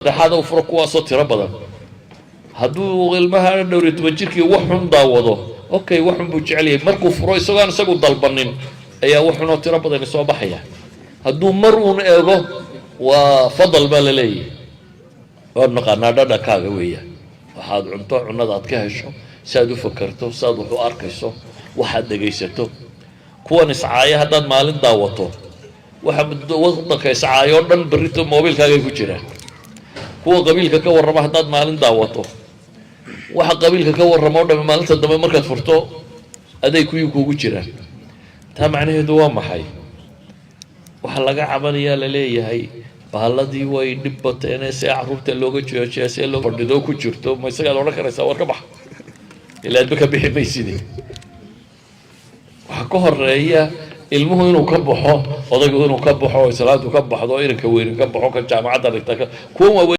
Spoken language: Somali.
هذا وفرق واسط ربضا هدو المها دوري توجيكي وحن داوضو اوكي وحن بوجعلي مركو فرو اسغان اسغو دلبنين ايا وحن تربضا سو بخيا هدو مرون ايغو وفضل باللي ونقانا ددكاغا ويا waxaad cunto cunada aad ka hesho saad u fakarto saad wax u arkayso waxaad dhageysato kuwan iscaaya hadaad maalin daawato waxa waddanka iscaayo dhan barito mobilkaaga ku jira kuwa qabiilka ka warrama hadaad maalin daawato waxa qabiilka ka warramo dhan maalinta dambe markaad furto aday kugu jira taa macnaheedu waa maxay waxa laga cabanayaa la leeyahay bahaladii way dhibbateen ee carruurta looga joojeesay loo fadhido ku jirto ma isaga loo karaysaa war ka bax ilaa dadka bixi maysidii waxa ka horeeya ilmuhu inuu ka baxo odaygu inuu ka baxo islaantu ka baxdo inanka weyn ka baxo ka jaamacadda dhigta kuwa